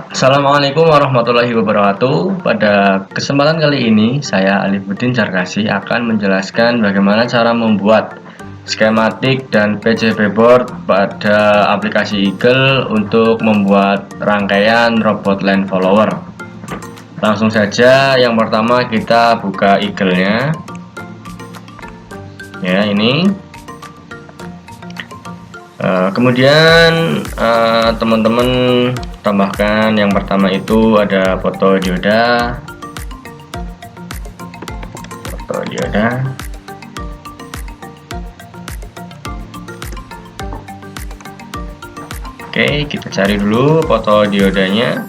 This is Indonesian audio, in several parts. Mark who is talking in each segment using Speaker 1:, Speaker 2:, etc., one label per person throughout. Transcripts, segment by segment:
Speaker 1: Assalamualaikum warahmatullahi wabarakatuh. Pada kesempatan kali ini, saya Alifuddin Sarkasi akan menjelaskan bagaimana cara membuat skematik dan PCB board pada aplikasi Eagle untuk membuat rangkaian robot land follower. Langsung saja, yang pertama kita buka Eagle-nya. Ya, ini. Kemudian teman-teman tambahkan yang pertama itu ada foto dioda. Oke, kita cari dulu foto diodanya.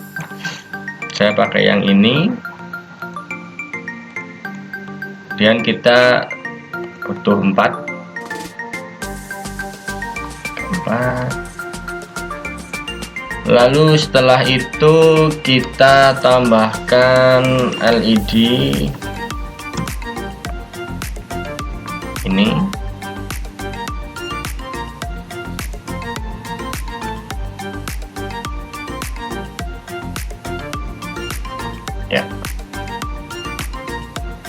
Speaker 1: Saya pakai yang ini. Kemudian kita butuh 4. Lalu setelah itu kita tambahkan LED ini. Ya.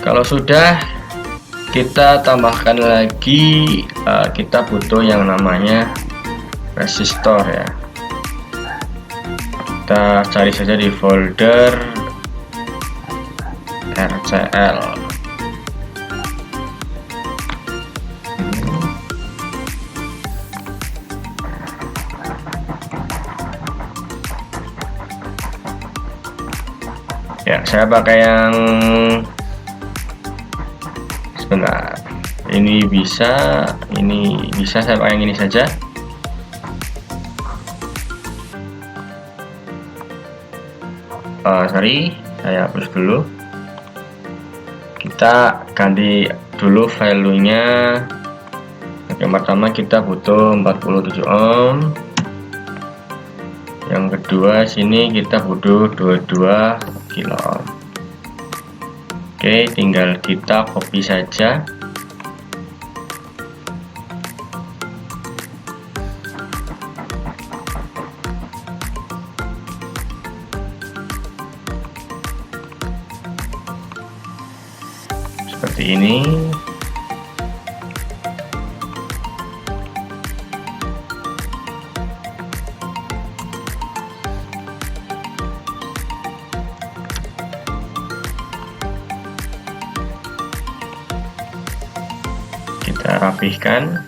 Speaker 1: Kalau sudah, kita tambahkan lagi, kita butuh yang namanya resistor ya. Kita cari saja di folder RCL. Ya, saya pakai yang sebentar. Ini bisa saya pakai yang ini saja. Sorry, saya hapus dulu. Kita ganti dulu value-nya. Yang pertama kita butuh 47 ohm. Yang kedua sini kita butuh 22 kilo ohm. Oke, tinggal kita copy saja. Seperti ini. Kita rapihkan.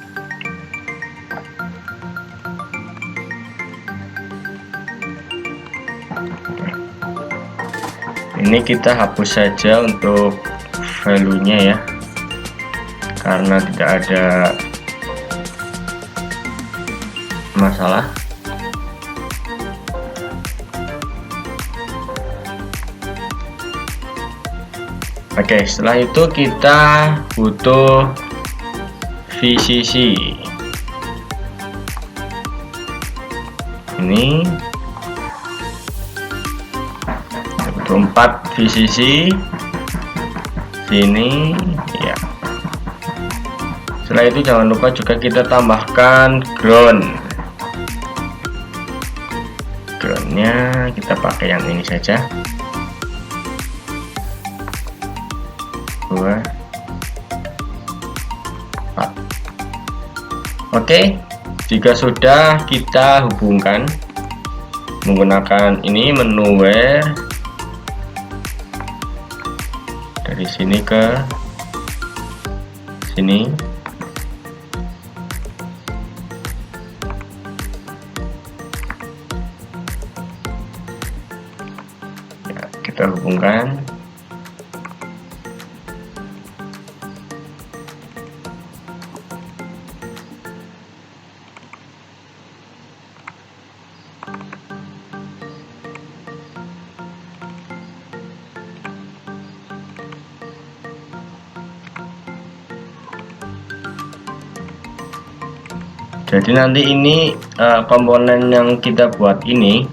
Speaker 1: Ini kita hapus saja untuk value-nya ya, karena tidak ada masalah. Oke, setelah itu kita butuh VCC. Ini butuh 4 VCC. Sini ya. Setelah itu jangan lupa juga kita tambahkan groundnya kita pakai yang ini saja. 2, 4. Oke, jika sudah, kita hubungkan menggunakan ini menu where. Dari sini ke sini. Ya, kita hubungkan. Jadi nanti ini komponen yang kita buat ini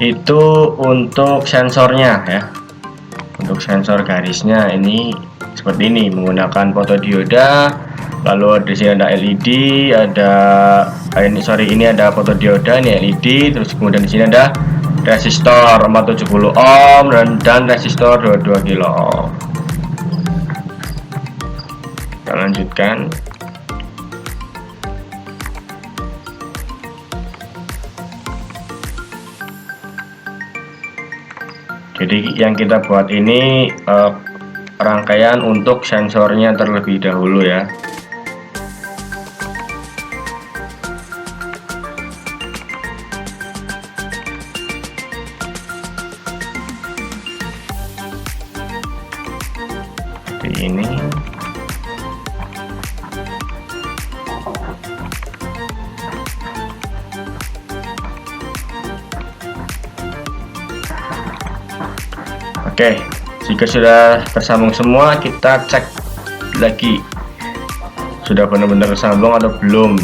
Speaker 1: itu untuk sensornya ya. Untuk sensor garisnya ini seperti ini, menggunakan fotodioda. Lalu di sini ada LED, ini ada fotodioda, ini LED, terus kemudian di sini ada resistor 470 ohm dan resistor 22 kilo ohm. Kita lanjutkan. Jadi yang kita buat ini rangkaian untuk sensornya terlebih dahulu ya. Seperti ini. Oke, jika sudah tersambung semua, kita cek lagi sudah benar-benar tersambung atau belum.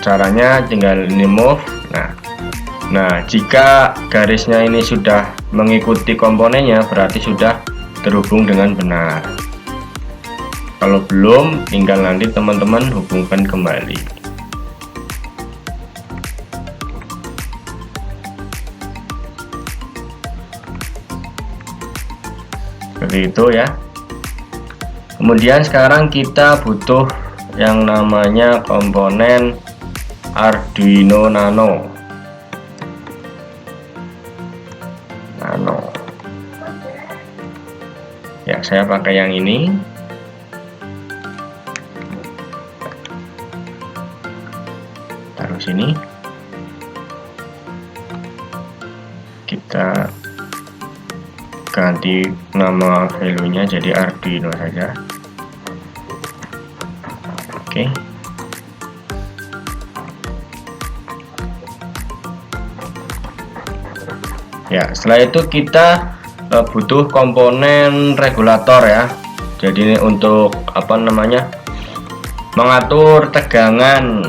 Speaker 1: Caranya tinggal ini move. Nah, jika garisnya ini sudah mengikuti komponennya, berarti sudah terhubung dengan benar. Kalau belum, tinggal nanti teman-teman hubungkan kembali. Seperti itu ya. Kemudian sekarang kita butuh yang namanya komponen Arduino Nano. Ya, saya pakai yang ini. Taruh sini. Kita ganti nama value-nya jadi Arduino saja. Oke. Ya, setelah itu kita butuh komponen regulator ya. Jadi ini untuk mengatur tegangan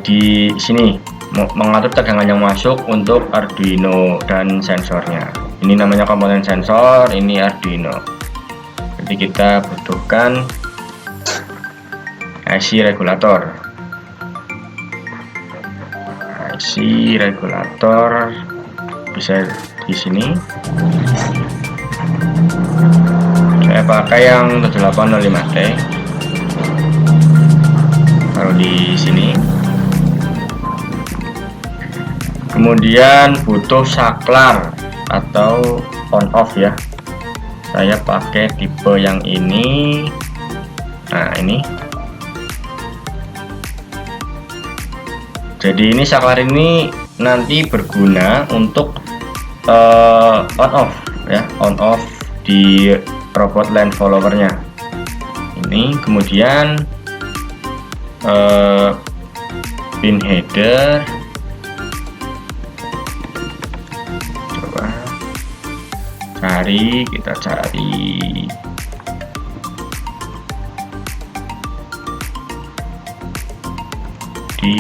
Speaker 1: di sini, mengatur tegangan yang masuk untuk Arduino dan sensornya. Ini namanya komponen sensor, ini Arduino. Jadi kita butuhkan IC regulator. IC regulator bisa di sini. Saya pakai yang 7805T. Taruh di sini. Kemudian butuh saklar atau on off ya. Saya pakai tipe yang ini. Nah, ini. Jadi ini saklar ini nanti berguna untuk on off ya, on off di robot line followernya. Ini kemudian pin header. Kita cari di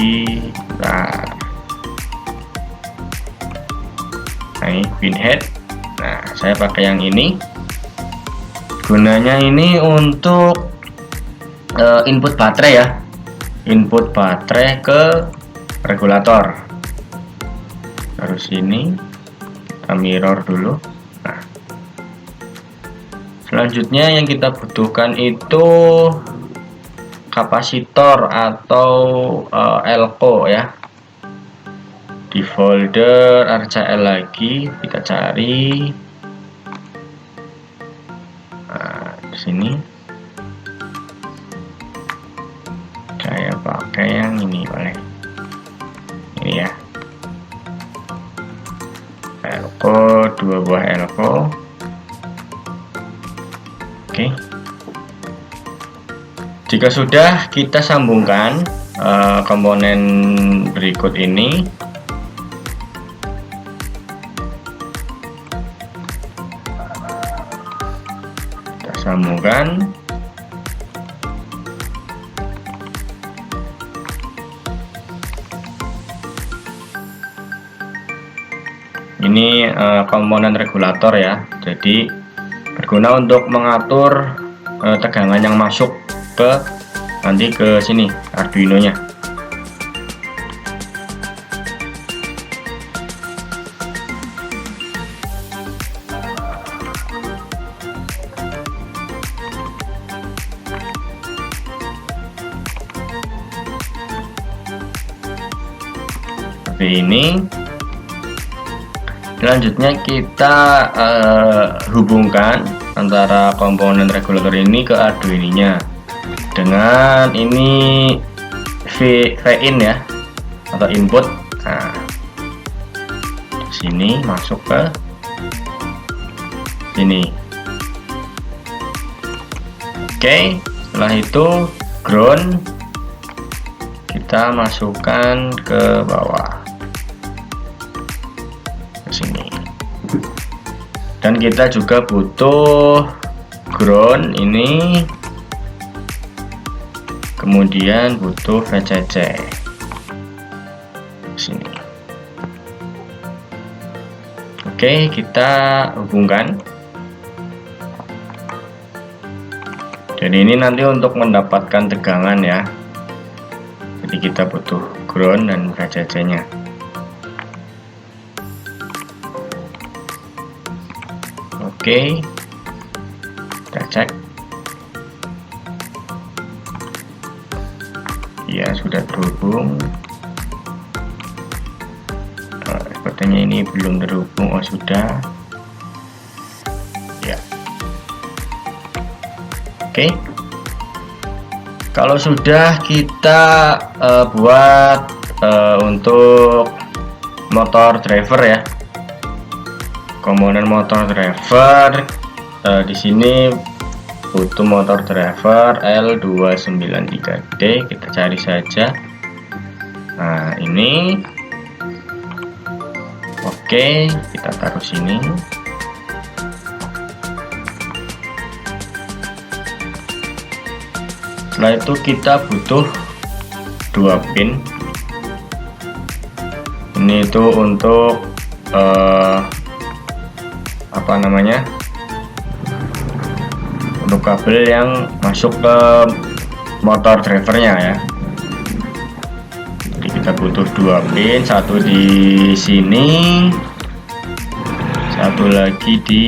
Speaker 1: ini pinhead. Nah, saya pakai yang ini. Gunanya ini untuk input baterai ya, input baterai ke regulator. Terus ini kita mirror dulu. Selanjutnya yang kita butuhkan itu kapasitor atau elko ya. Di folder RCL lagi kita cari. Nah, di sini saya pakai yang ini boleh. Ini ya. Elko, 2 buah elko. Oke. Jika sudah, kita sambungkan komponen berikut ini. Kita sambungkan. Ini komponen regulator ya. Jadi berguna untuk mengatur tegangan yang masuk nanti ke sini Arduino nya. seperti ini. Selanjutnya kita hubungkan antara komponen regulator ini ke Arduino-nya dengan ini Vin ya, atau input. Nah, di sini masuk ke sini. Oke, setelah itu ground kita masukkan ke bawah ke sini. Dan kita juga butuh ground ini, kemudian butuh VCC sini. Oke, kita hubungkan. Jadi ini nanti untuk mendapatkan tegangan ya. Jadi kita butuh ground dan VCC nya. Oke, kita cek. Ya, sudah terhubung. Sepertinya ini belum terhubung. Oh, sudah ya. Oke, kalau sudah kita buat untuk motor driver ya, komponen motor driver. Di sini butuh motor driver L293D, kita cari saja. Nah, ini oke, kita taruh sini. Setelah itu kita butuh 2 pin. Ini itu untuk apa namanya, untuk kabel yang masuk ke motor drivernya ya. Jadi kita butuh 2 pin, satu di sini, satu lagi di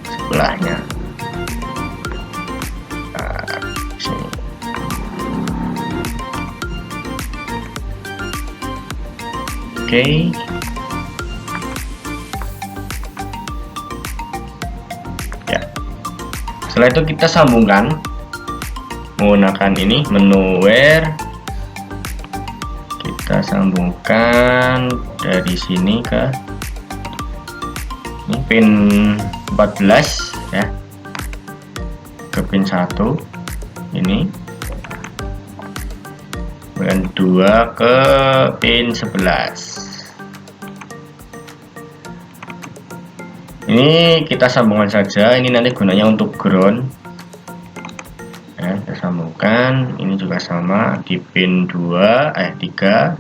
Speaker 1: sebelahnya. Nah, sini. Oke. Setelah itu kita sambungkan menggunakan ini menu wire. Kita sambungkan dari sini ke ini pin 14 ya, ke pin 1 ini, dan 2 ke pin 11. Ini kita sambungkan saja, ini nanti gunanya untuk ground ya. Kita sambungkan, ini juga sama di pin 3,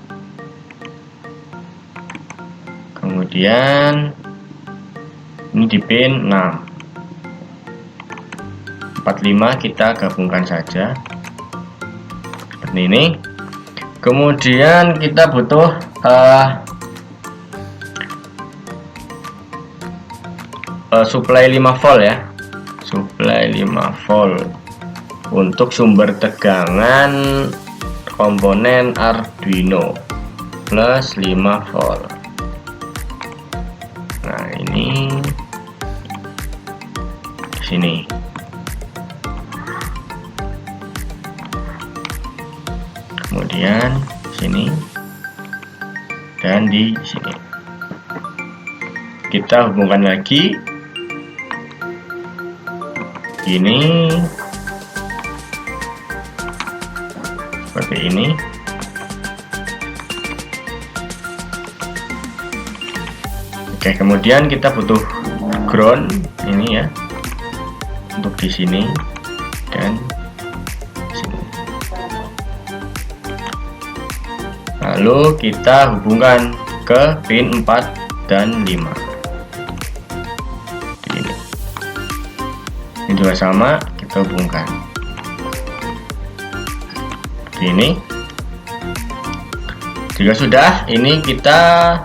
Speaker 1: kemudian ini di pin 6, 45 kita gabungkan saja seperti ini. Kemudian kita butuh supply 5 volt ya, supply 5 volt untuk sumber tegangan komponen Arduino plus 5 volt. Nah, ini di sini. Kemudian sini dan di sini. Kita hubungkan lagi. Ini seperti ini. Oke, kemudian kita butuh ground ini ya, untuk di sini dan sini. Lalu kita hubungkan ke pin 4 dan 5. Ini juga sama, kita hubungkan ini. Jika sudah, ini kita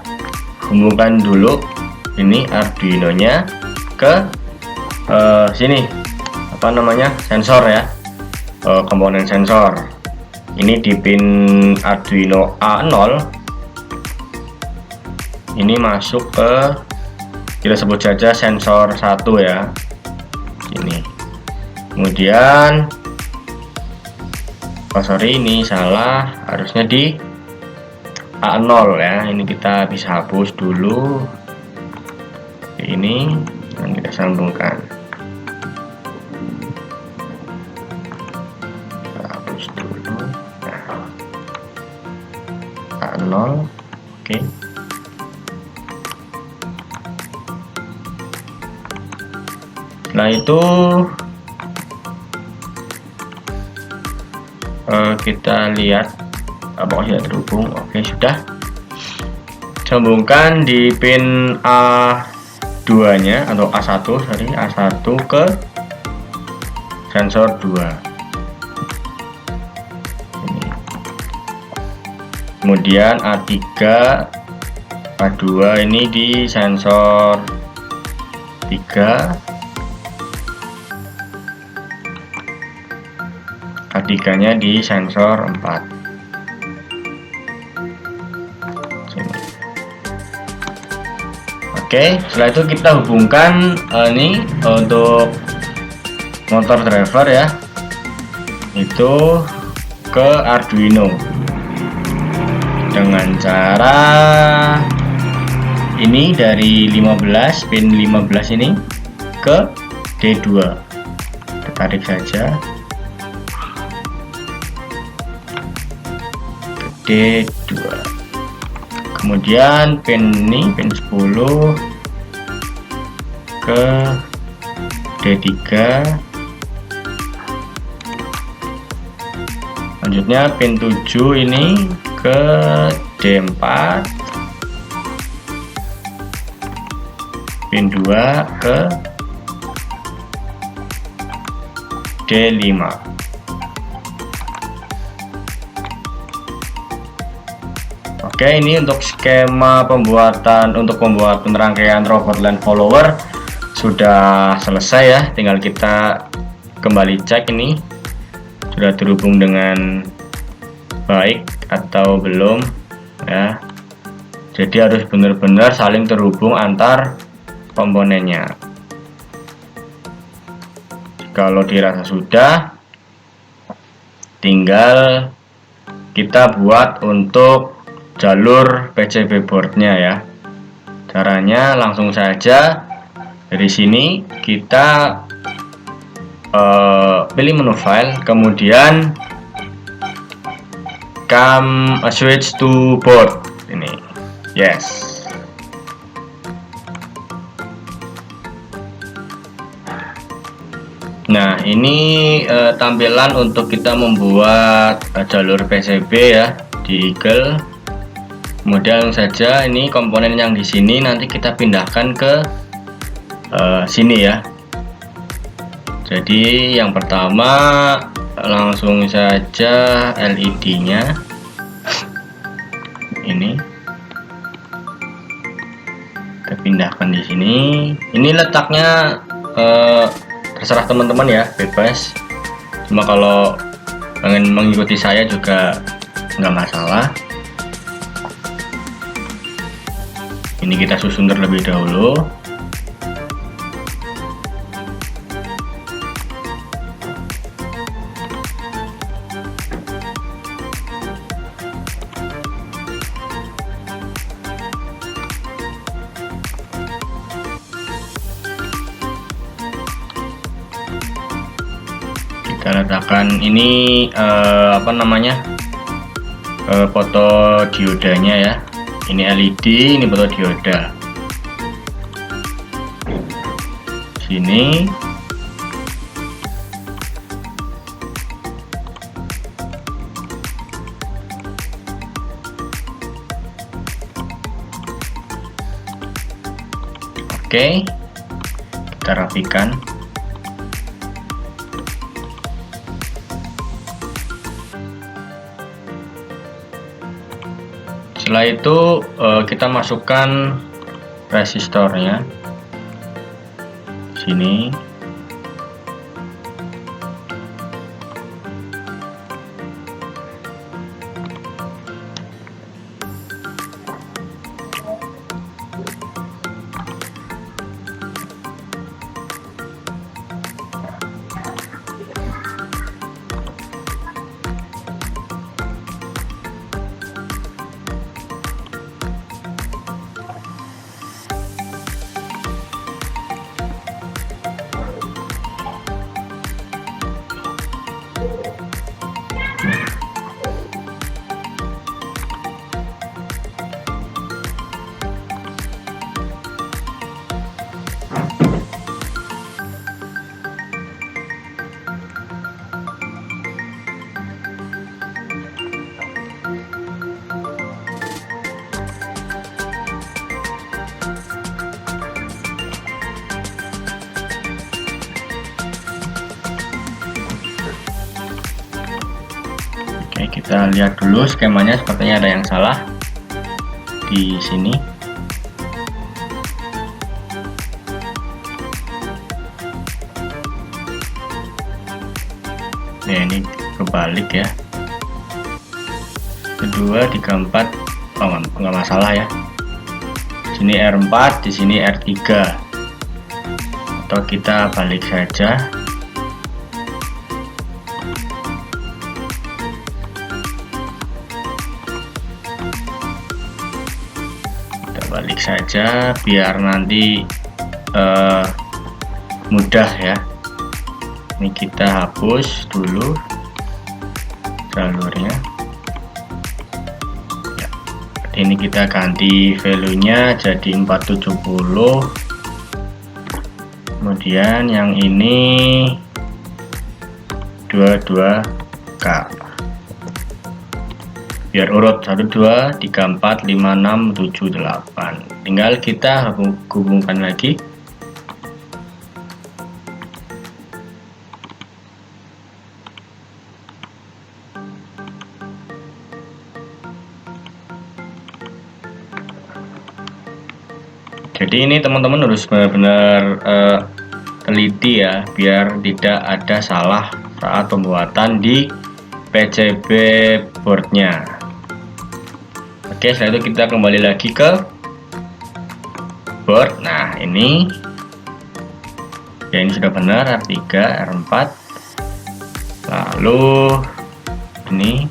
Speaker 1: hubungkan dulu ini Arduino nya ke sini, apa namanya, sensor ya, komponen sensor. Ini di pin Arduino A0 ini masuk ke, kita sebut saja sensor 1 ya, ini. Kemudian ini salah, harusnya di A0 ya. Ini kita bisa hapus dulu ini dan kita sambungkan. Kita hapus dulu. Nah, A0, oke. Setelah itu kita lihat apakah sudah terhubung. Oke, sudah. Sambungkan di pin A2 nya atau A1 ke sensor 2 ini. Kemudian A3 A2 ini di sensor 3, A3 nya di sensor 4. Sini. Oke, setelah itu kita hubungkan ini untuk motor driver ya, itu ke Arduino dengan cara ini dari 15 pin 15 ini ke D2. Kita tarik saja D2, kemudian pin ini pin 10 ke D3, selanjutnya pin 7 ini ke D4, pin 2 ke D5. Oke, ini untuk skema pembuatan rangkaian robot land follower sudah selesai ya. Tinggal kita kembali cek ini sudah terhubung dengan baik atau belum ya. Jadi harus benar-benar saling terhubung antar komponennya. Kalau dirasa sudah, tinggal kita buat untuk jalur PCB boardnya ya. Caranya langsung saja dari sini kita pilih menu file, kemudian switch to board ini, yes. Nah, ini tampilan untuk kita membuat jalur PCB ya di Eagle. Kemudian saja ini komponen yang di sini nanti kita pindahkan ke sini ya. Jadi yang pertama langsung saja LED-nya ini kita pindahkan di sini. Ini letaknya terserah teman-teman ya, bebas. Cuma kalau pengen mengikuti saya juga nggak masalah. Ini kita susun terlebih dahulu. Kita letakkan ini foto diodanya ya. Ini LED, ini foto dioda. Sini. Oke. Kita rapikan. Setelah itu kita masukkan resistornya sini. kita lihat dulu skemanya, sepertinya ada yang salah di sini. Nah, ini kebalik ya. Kedua 34, oh nggak masalah ya. Di sini R4, di sini R3. Atau kita balik saja. Kita balik saja biar nanti mudah ya. Ini kita hapus dulu jalurnya. Ini kita ganti value-nya jadi 470. Kemudian yang ini 22K. Biar urut 1 2 3 4 5 6 7 8. Tinggal kita hubungkan lagi. Jadi ini teman-teman harus benar-benar teliti ya, biar tidak ada salah saat pembuatan di PCB boardnya. Oke, setelah itu kita kembali lagi ke board. Nah ini ya, ini sudah benar R3 R4. Lalu ini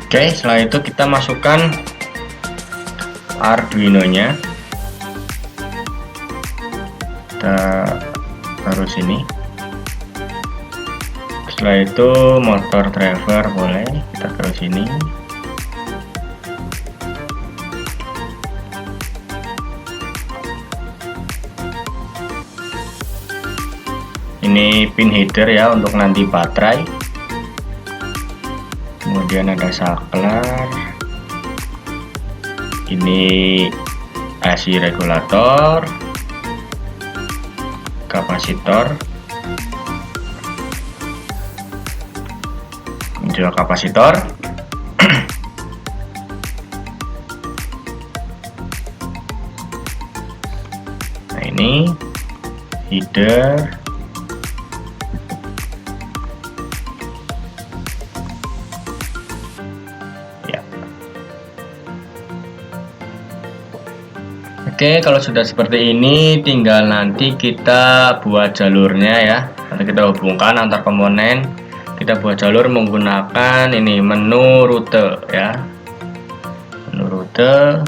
Speaker 1: Oke, setelah itu kita masukkan Arduino nya, kita taruh sini. Setelah itu motor driver boleh kita taruh sini. Ini pin header ya untuk nanti baterai. Kemudian ada saklar, ini AC regulator, kapasitor, ini juga kapasitor. Nah ini header. Oke, kalau sudah seperti ini tinggal nanti kita buat jalurnya ya. Nanti kita hubungkan antar komponen. Kita buat jalur menggunakan ini menu rute ya. Menu rute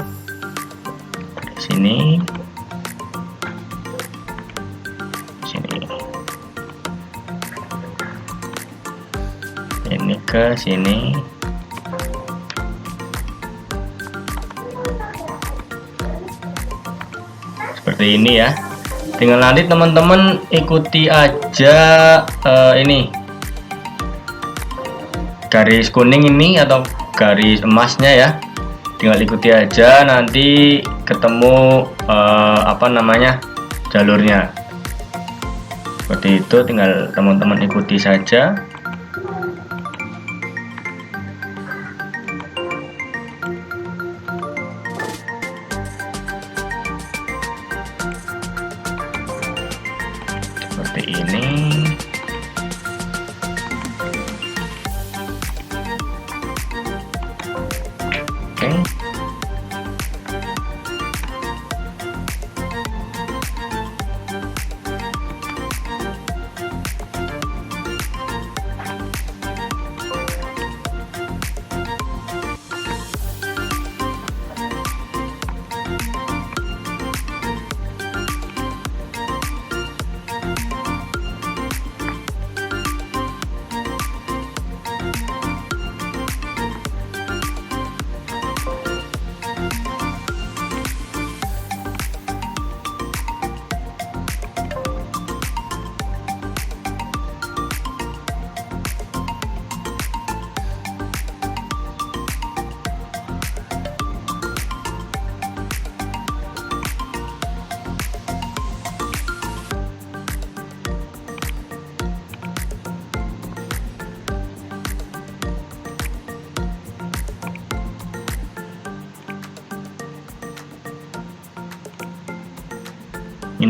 Speaker 1: di sini. Sini. Ini ke sini. Seperti ini ya. Tinggal nanti teman-teman ikuti aja ini garis kuning ini atau garis emasnya ya. Tinggal ikuti aja, nanti ketemu apa namanya jalurnya. Seperti itu, tinggal teman-teman ikuti saja. Seperti ini. Oke.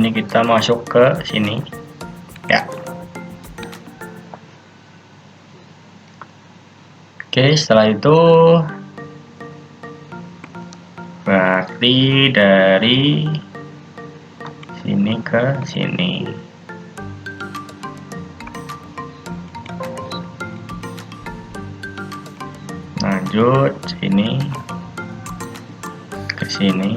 Speaker 1: ini kita masuk ke sini ya. Oke, setelah itu berarti dari sini ke sini. Lanjut sini ke sini.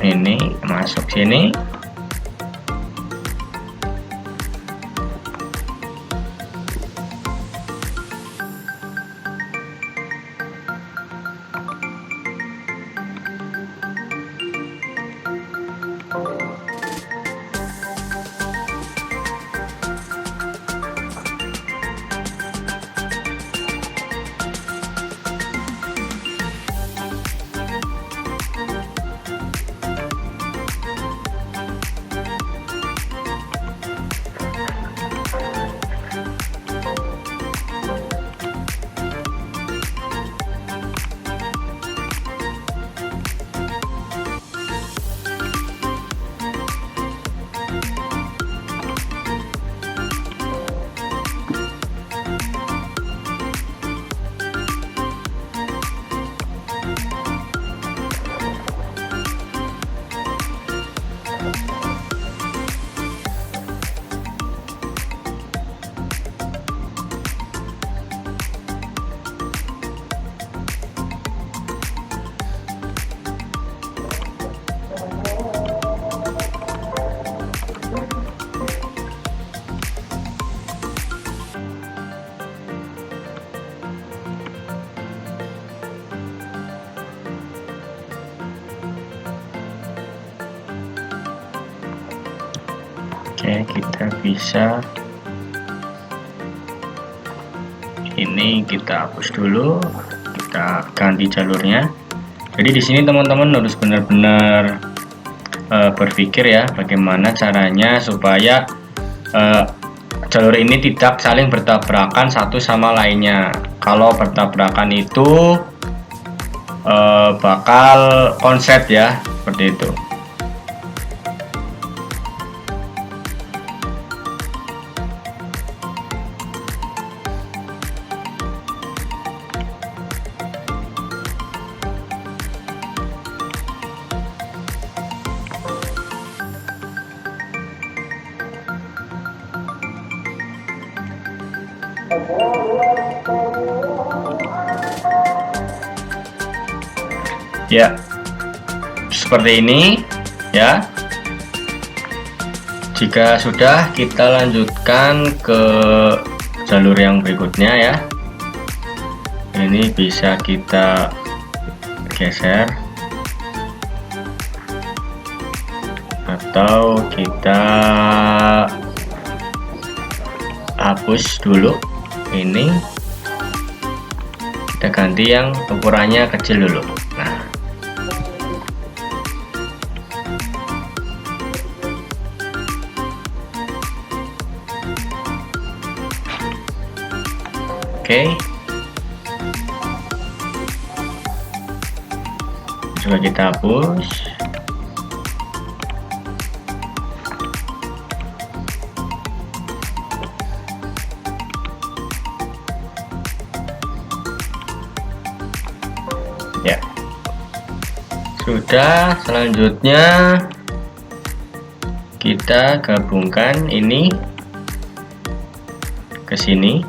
Speaker 1: Ini masuk sini. Oke, kita bisa ini kita hapus dulu, kita ganti jalurnya. Jadi di sini teman-teman harus benar-benar berpikir ya, bagaimana caranya supaya jalur ini tidak saling bertabrakan satu sama lainnya. Kalau bertabrakan itu bakal konslet ya, seperti itu. Ya, seperti ini ya. Jika sudah, kita lanjutkan ke jalur yang berikutnya ya. Ini bisa kita geser atau kita hapus dulu. Ini kita ganti yang ukurannya kecil dulu. Nah, oke, coba kita hapus. Ya, sudah. Selanjutnya kita gabungkan ini ke sini.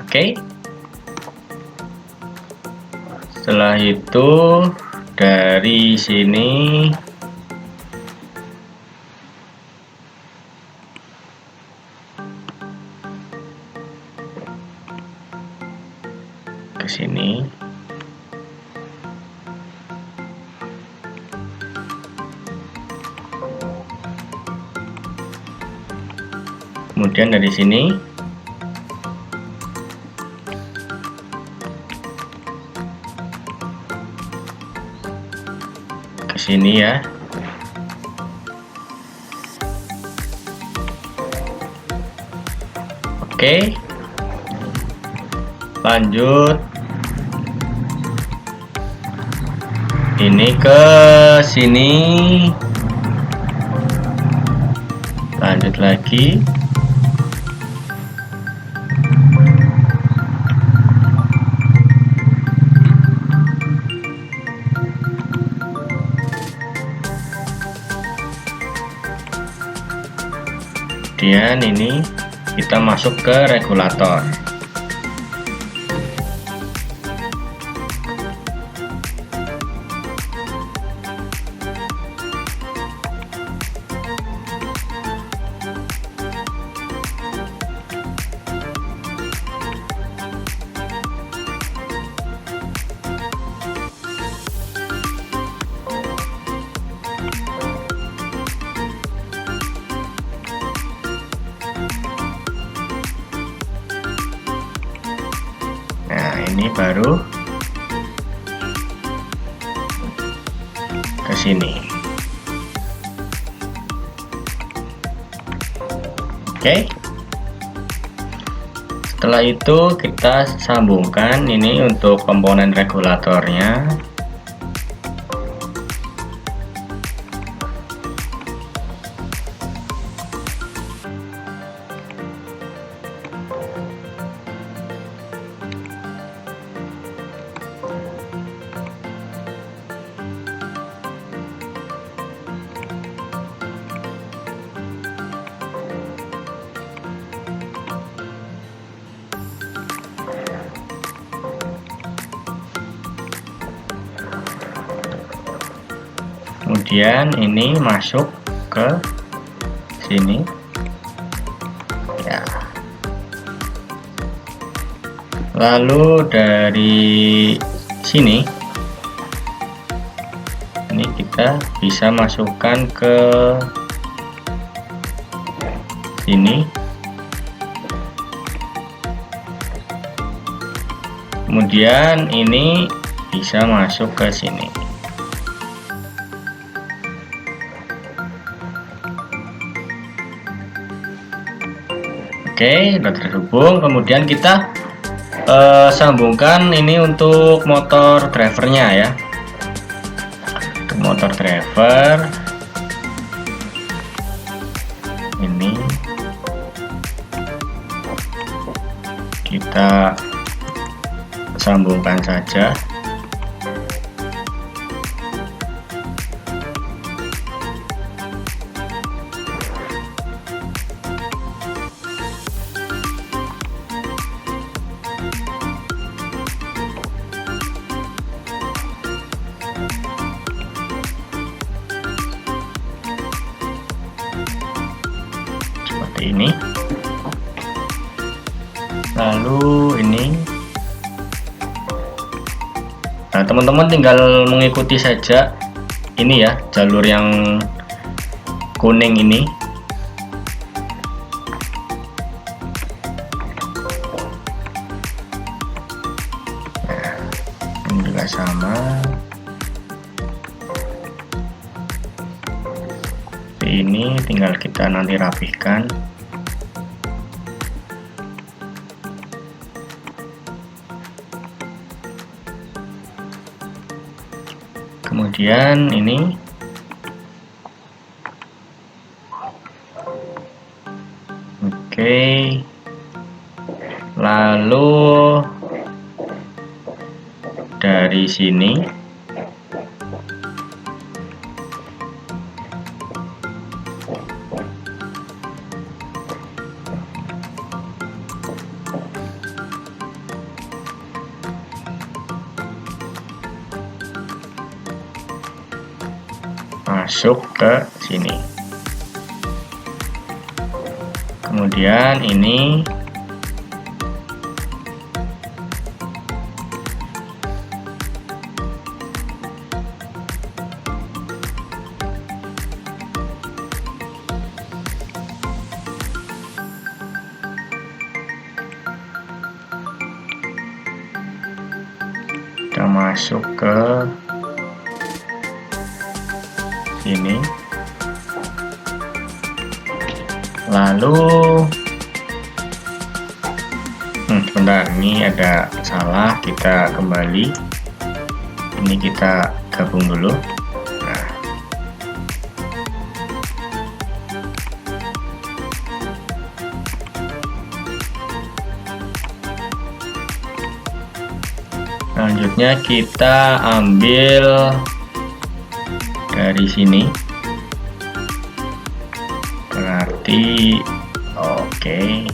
Speaker 1: Oke. Setelah itu dari sini ke sini. Kemudian dari sini ke sini ya. Oke, lanjut ini ke sini, lanjut lagi. Kemudian ini kita masuk ke regulator. Nah, ini baru ke sini. Oke. Setelah itu kita sambungkan ini untuk komponen regulatornya. Kemudian ini masuk ke sini ya. Lalu dari sini ini kita bisa masukkan ke sini. Kemudian ini bisa masuk ke sini. Oke, sudah terhubung. Kemudian kita sambungkan ini untuk motor drivernya ya. Untuk motor driver ini kita sambungkan saja. Ini lalu ini, nah teman-teman tinggal mengikuti saja ini ya, jalur yang kuning ini. Nah, ini juga sama. Ini tinggal kita nanti rapihkan. Kemudian ini oke, lalu dari sini masuk ke sini. Kemudian ini kita masuk ke sini. Lalu sebentar, ini ada salah, kita kembali. Ini kita gabung dulu. Nah, selanjutnya kita ambil dari sini, berarti oke.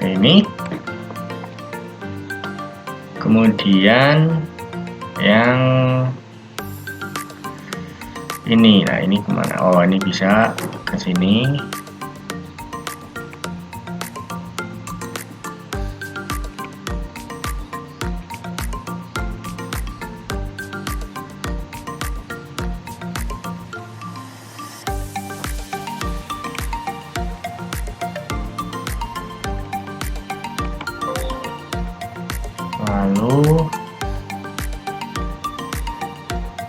Speaker 1: Ini kemudian yang ini, nah ini kemana? Oh, ini bisa ke sini. Lalu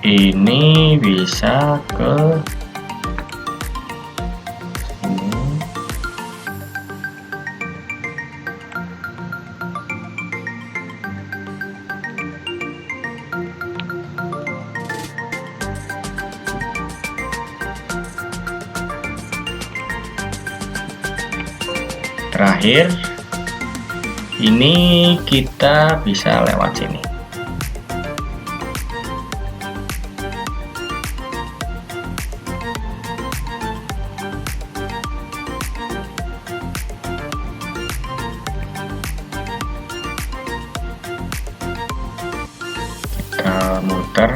Speaker 1: ini bisa ke sini. Terakhir ini kita bisa lewat sini. Kita muter.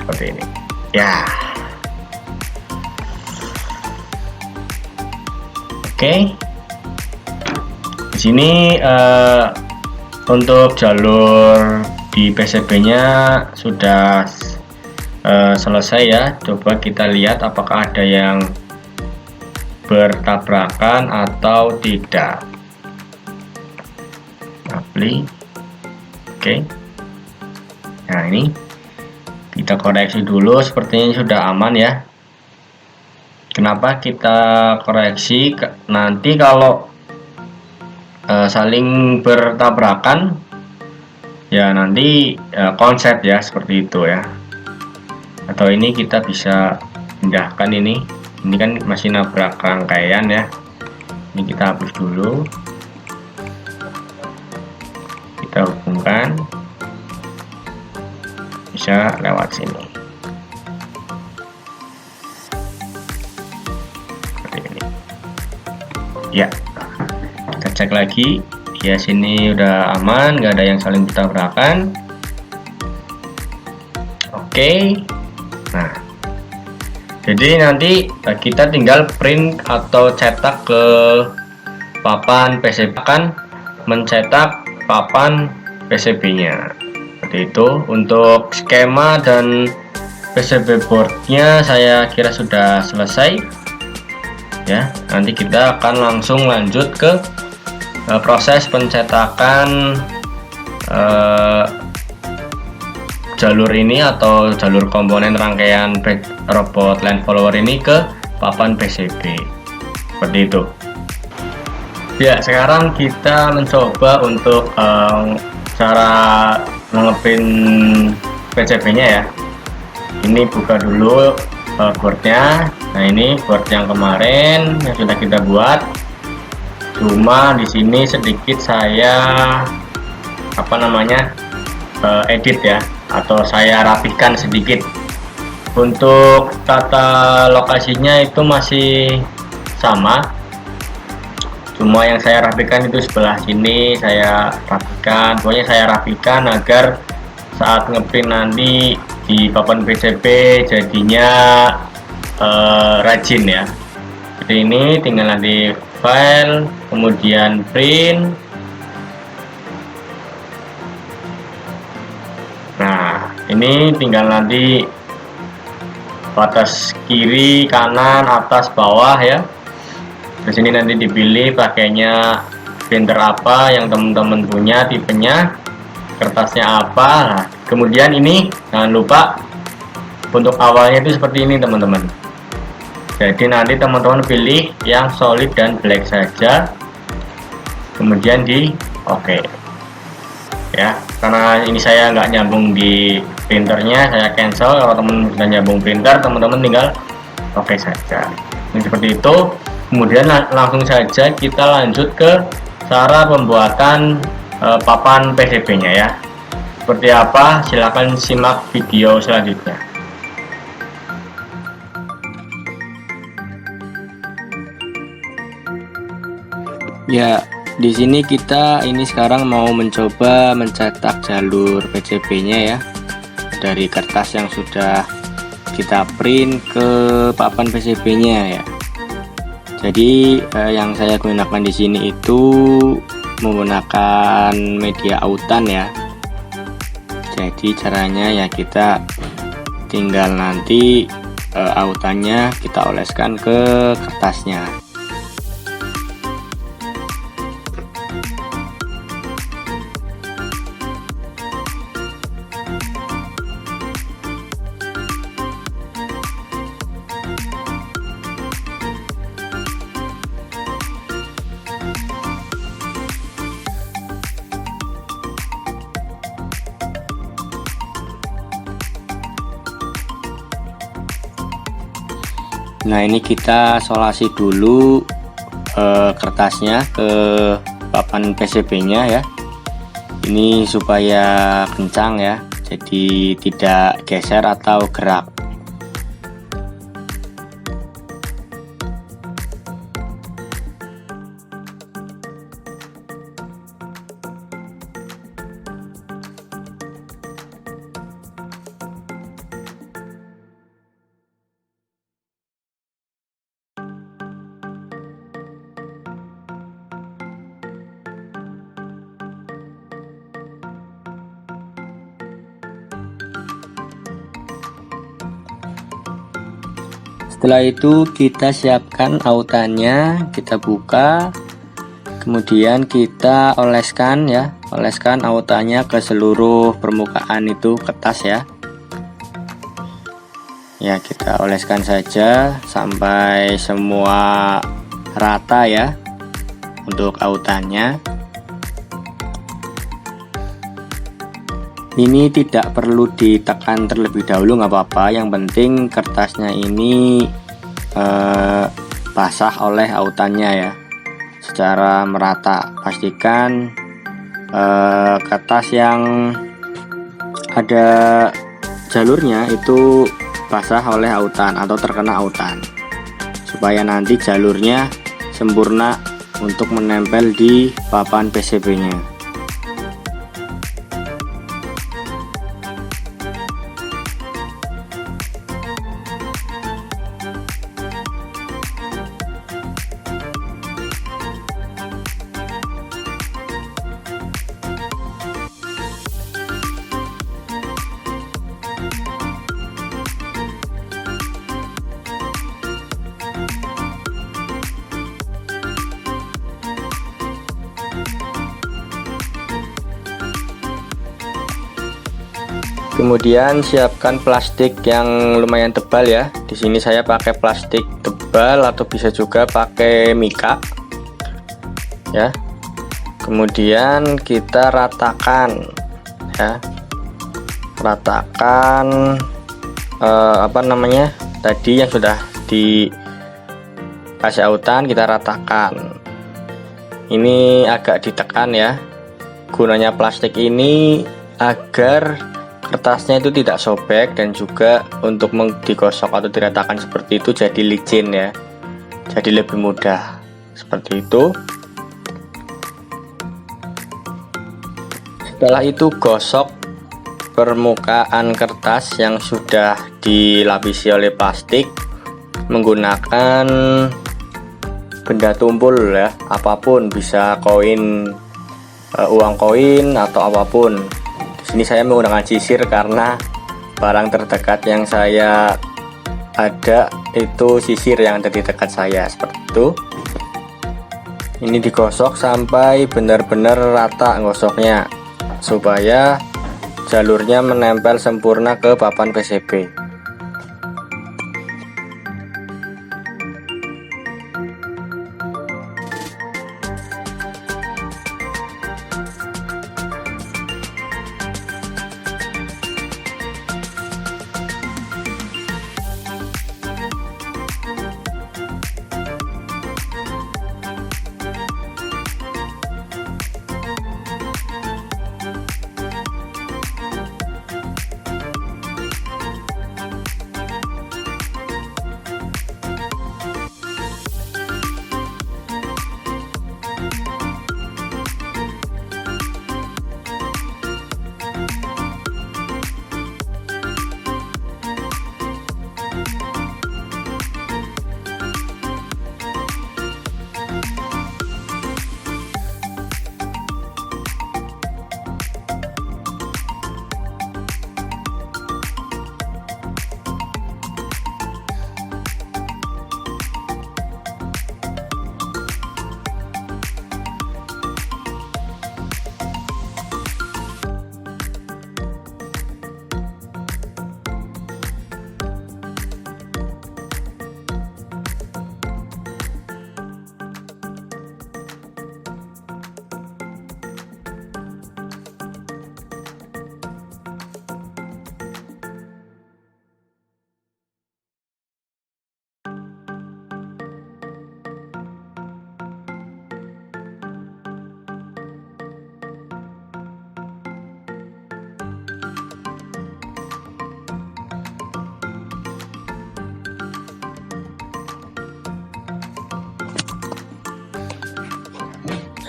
Speaker 1: Seperti ini ya. Oke, di sini untuk jalur di PCB-nya sudah selesai ya. Coba kita lihat apakah ada yang bertabrakan atau tidak. Apply. Oke. Nah, ini kita koreksi dulu, sepertinya sudah aman ya. Kenapa kita koreksi? Nanti kalau saling bertabrakan ya nanti konsep ya, seperti itu ya. Atau ini kita bisa pindahkan ini kan masih nabrak rangkaian ya. Ini kita hapus dulu, kita hubungkan, bisa lewat sini. Seperti ini. Ya, kita cek lagi. Ya, sini udah aman, nggak ada yang saling bertabrakan. Oke. Nah, jadi nanti kita tinggal print atau cetak ke papan PCB, akan mencetak papan PCB-nya. Seperti itu. Untuk skema dan PCB boardnya saya kira sudah selesai ya. Nanti kita akan langsung lanjut ke proses pencetakan jalur ini atau jalur komponen rangkaian robot line follower ini ke papan PCB. Seperti itu ya. Sekarang kita mencoba untuk cara mengepin PCB nya ya. Ini buka dulu boardnya. Nah, ini board yang kemarin yang sudah kita buat, cuma di sini sedikit saya edit ya, atau saya rapihkan sedikit. Untuk tata lokasinya itu masih sama, cuma yang saya rapikan itu sebelah sini saya rapikan. Pokoknya saya rapikan agar saat ngeprint nanti di papan PCB jadinya rajin ya. Jadi ini tinggal nanti file, kemudian print. Nah, ini tinggal nanti batas kiri, kanan, atas, bawah ya. Di sini nanti dipilih pakainya printer apa yang teman-teman punya, tipenya, kertasnya apa. Nah, kemudian ini jangan lupa untuk awalnya itu seperti ini teman-teman. Jadi nanti teman-teman pilih yang solid dan black saja, kemudian di oke ya. Karena ini saya nggak nyambung di printernya, saya cancel. Kalau teman sudah nyambung printer, teman-teman tinggal oke saja. Ini seperti itu. Kemudian langsung saja kita lanjut ke cara pembuatan papan PCB nya ya. Seperti apa, silahkan simak video selanjutnya.
Speaker 2: Ya, di sini kita sekarang mau mencoba mencetak jalur PCB-nya ya, dari kertas yang sudah kita print ke papan PCB-nya ya. Jadi yang saya gunakan di sini itu menggunakan media autan ya. Jadi caranya ya kita tinggal nanti autannya kita oleskan ke kertasnya. Nah, ini kita solasi dulu kertasnya ke papan PCB-nya ya. Ini supaya kencang ya, jadi tidak geser atau gerak. Setelah itu kita siapkan autannya, kita buka, kemudian kita oleskan ya, oleskan autannya ke seluruh permukaan itu kertas ya. Ya, kita oleskan saja sampai semua rata ya untuk autannya. Ini tidak perlu ditekan terlebih dahulu, nggak apa-apa, yang penting kertasnya ini basah oleh autannya ya, secara merata. Pastikan kertas yang ada jalurnya itu basah oleh autan atau terkena autan, supaya nanti jalurnya sempurna untuk menempel di papan PCB-nya. Kemudian siapkan plastik yang lumayan tebal ya. Di sini saya pakai plastik tebal atau bisa juga pakai mika. Ya. Kemudian kita ratakan ya. Ratakan tadi yang sudah dikasih autan kita ratakan. Ini agak ditekan ya. Gunanya plastik ini agar kertasnya itu tidak sobek, dan juga untuk digosok atau diratakan seperti itu jadi licin ya, jadi lebih mudah seperti itu. Setelah itu gosok permukaan kertas yang sudah dilapisi oleh plastik menggunakan benda tumpul ya, apapun, bisa koin, uang koin atau apapun. Di sini saya menggunakan sisir karena barang terdekat yang saya ada itu sisir yang ada di dekat saya, seperti itu. Ini digosok sampai benar-benar rata gosoknya, supaya jalurnya menempel sempurna ke papan PCB.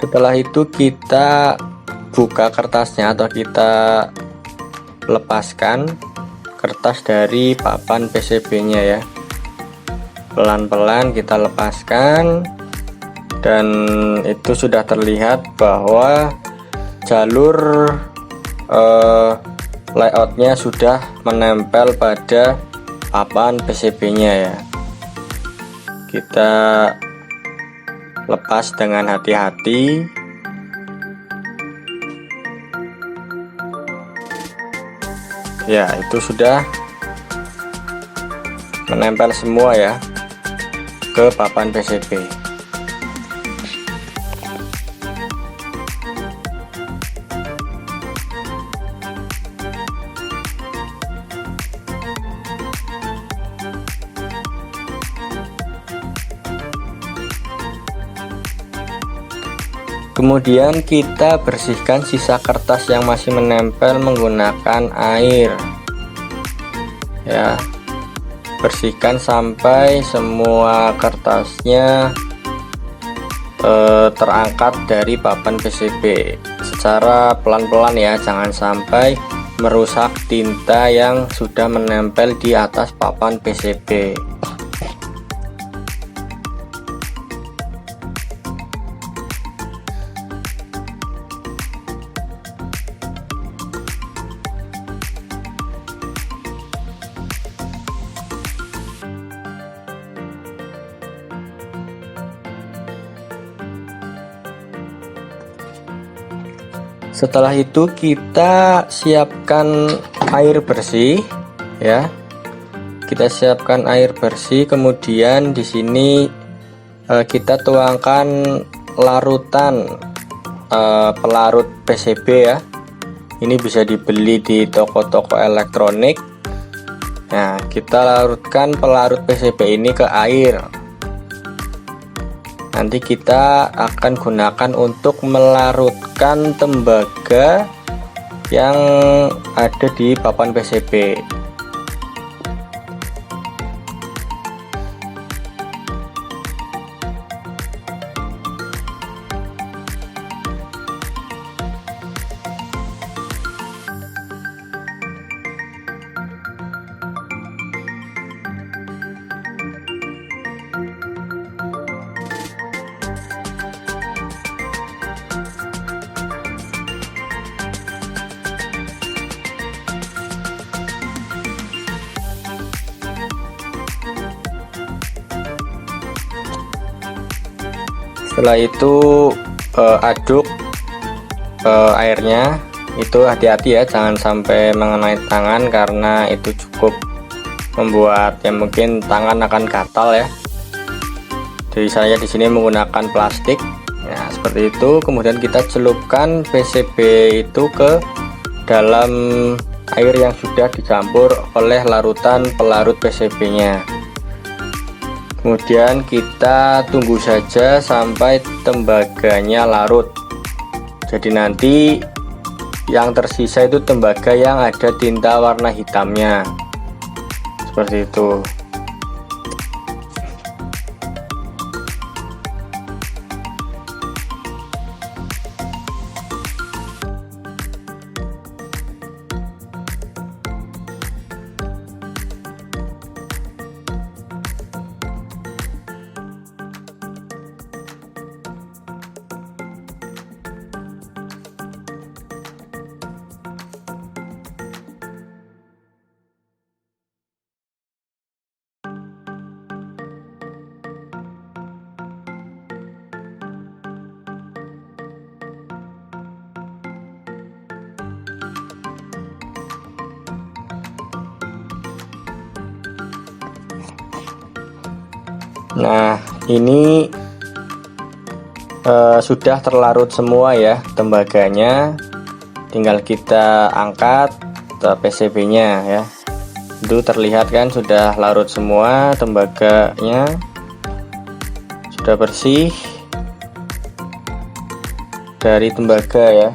Speaker 2: Setelah itu kita buka kertasnya atau kita lepaskan kertas dari papan PCB-nya ya. Pelan-pelan kita lepaskan, dan itu sudah terlihat bahwa jalur layoutnya sudah menempel pada papan PCB-nya ya. Kita lepas dengan hati-hati. Ya, itu sudah menempel semua ya ke papan PCB. Kemudian kita bersihkan sisa kertas yang masih menempel menggunakan air ya. Bersihkan sampai semua kertasnya terangkat dari papan PCB secara pelan-pelan ya, jangan sampai merusak tinta yang sudah menempel di atas papan PCB. Setelah itu kita siapkan air bersih ya. Kita siapkan air bersih, kemudian di sini kita tuangkan larutan pelarut PCB ya. Ini bisa dibeli di toko-toko elektronik Nah, kita larutkan pelarut PCB ini ke air. Nanti kita akan gunakan untuk melarutkan tembaga yang ada di papan PCB. Setelah itu aduk airnya. Itu hati-hati ya, jangan sampai mengenai tangan karena itu cukup membuat ya mungkin tangan akan gatal ya. Jadi saya di sini menggunakan plastik. Nah, seperti itu. Kemudian kita celupkan PCB itu ke dalam air yang sudah dicampur oleh larutan pelarut PCB-nya. Kemudian kita tunggu saja sampai tembaganya larut. Jadi nanti yang tersisa itu tembaga yang ada tinta warna hitamnya. Seperti itu. Nah, ini sudah terlarut semua ya tembaganya. Tinggal kita angkat PCB-nya ya. Itu terlihat kan sudah larut semua tembaganya. Sudah bersih dari tembaga ya.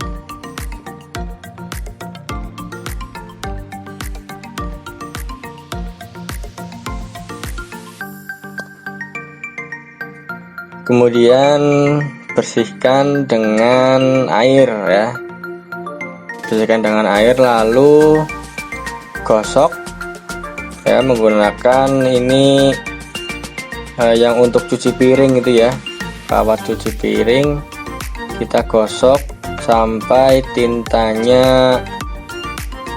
Speaker 2: Kemudian bersihkan dengan air ya. Bersihkan dengan air lalu gosok ya, menggunakan ini yang untuk cuci piring itu ya, kawat cuci piring. Kita gosok sampai tintanya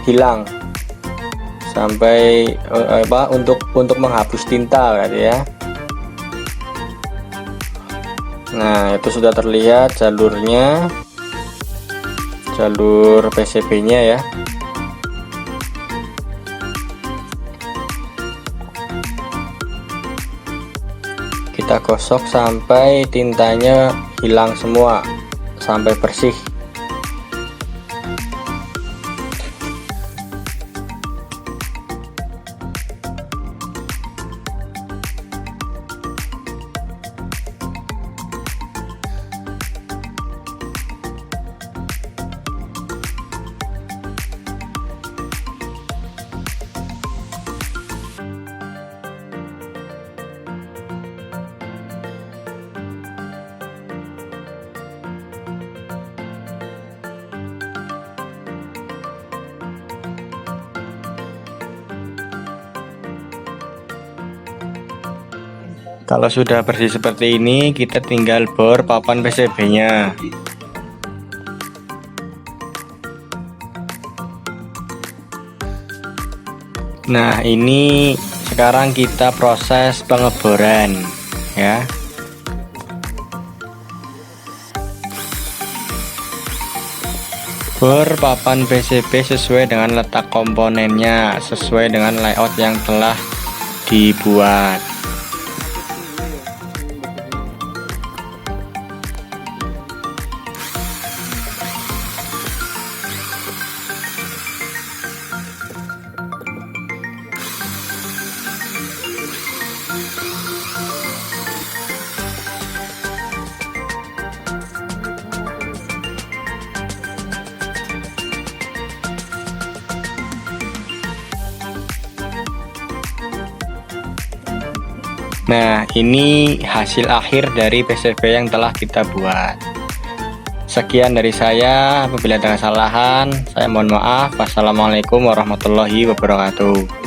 Speaker 2: hilang, sampai untuk menghapus tinta berarti ya. Nah, itu sudah terlihat jalurnya, jalur PCB-nya ya. Kita gosok sampai tintanya hilang semua, sampai bersih. Kalau sudah bersih seperti ini, kita tinggal bor papan PCB-nya. Nah, ini sekarang kita proses pengeboran ya. Bor papan PCB sesuai dengan letak komponennya, sesuai dengan layout yang telah dibuat. Nah, ini hasil akhir dari PCB yang telah kita buat. Sekian dari saya, apabila ada kesalahan saya mohon maaf. Wassalamualaikum warahmatullahi wabarakatuh.